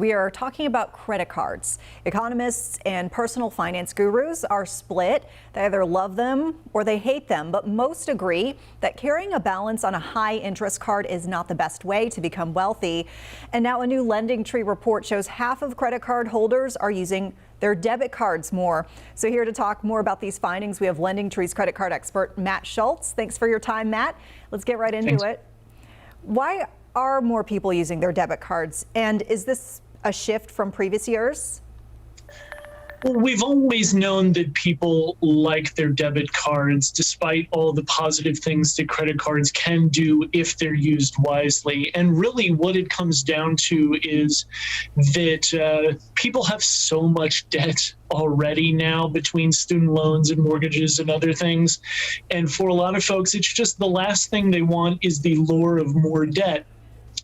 We are talking about credit cards. Economists and personal finance gurus are split. They either love them or they hate them, but most agree that carrying a balance on a high interest card is not the best way to become wealthy. And now a new Lending Tree report shows half of credit card holders are using their debit cards more. So here to talk more about these findings, we have Lending Tree's credit card expert, Matt Schultz. Thanks for your time, Matt. Let's get right into it. Why are more people using their debit cards? And is this a shift from previous years? Well, we've always known that people like their debit cards, despite all the positive things that credit cards can do if they're used wisely. And really what it comes down to is that people have so much debt already now between student loans and mortgages and other things. And for a lot of folks, it's just the last thing they want is the lure of more debt.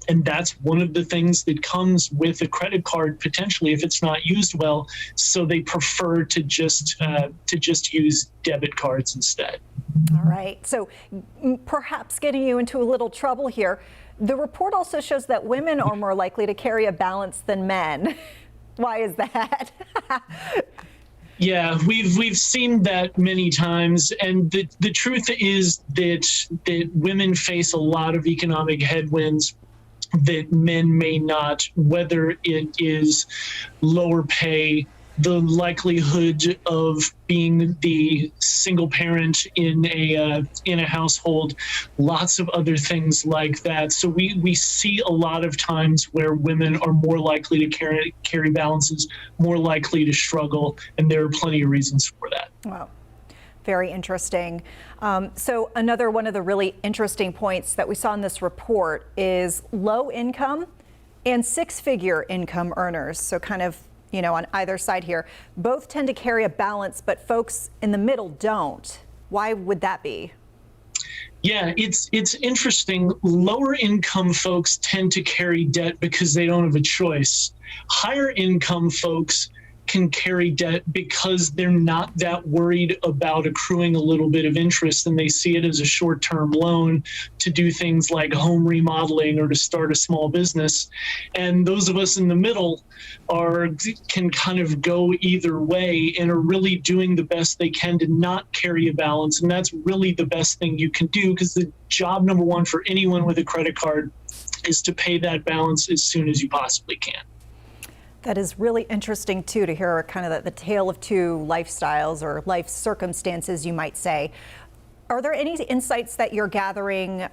And that's one of the things that comes with a credit card, potentially, if it's not used well. So they prefer to just use debit cards instead. All right. So perhaps getting you into a little trouble here. The report also shows that women are more likely to carry a balance than men. Why is that? Yeah, we've seen that many times, and the truth is that women face a lot of economic headwinds that men may not, whether it is lower pay, the likelihood of being the single parent in a household, lots of other things like that. So we see a lot of times where women are more likely to carry balances, more likely to struggle, and there are plenty of reasons for that. Wow. Very interesting. So another one of the really interesting points that we saw in this report is low income and six-figure income earners. So kind of, you know, on either side here, both tend to carry a balance, but folks in the middle don't. Why would that be? Yeah, it's interesting. Lower income folks tend to carry debt because they don't have a choice. Higher income folks can carry debt because they're not that worried about accruing a little bit of interest, and they see it as a short-term loan to do things like home remodeling or to start a small business. And those of us in the middle can kind of go either way and are really doing the best they can to not carry a balance. And that's really the best thing you can do, because the job number one for anyone with a credit card is to pay that balance as soon as you possibly can. That is really interesting, too, to hear kind of the tale of two lifestyles or life circumstances, you might say. Are there any insights that you're gathering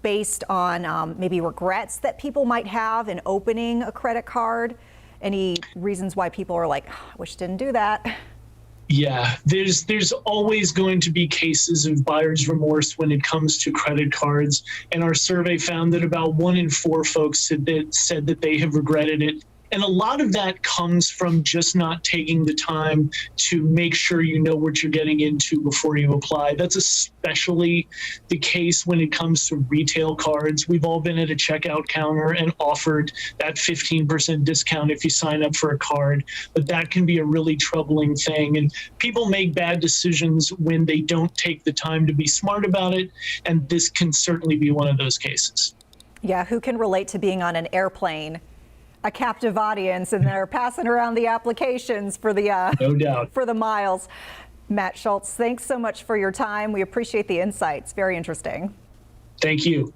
based on maybe regrets that people might have in opening a credit card? Any reasons why people are like, I wish I didn't do that? Yeah, there's always going to be cases of buyer's remorse when it comes to credit cards. And our survey found that about 1 in 4 folks said that they have regretted it. And a lot of that comes from just not taking the time to make sure you know what you're getting into before you apply. That's especially the case when it comes to retail cards. We've all been at a checkout counter and offered that 15% discount if you sign up for a card, but that can be a really troubling thing. And people make bad decisions when they don't take the time to be smart about it, and this can certainly be one of those cases. Yeah, who can relate to being on an airplane, a captive audience, and they're passing around the applications for the no doubt for the miles. Matt Schultz, thanks so much for your time. We appreciate the insights. Very interesting. Thank you.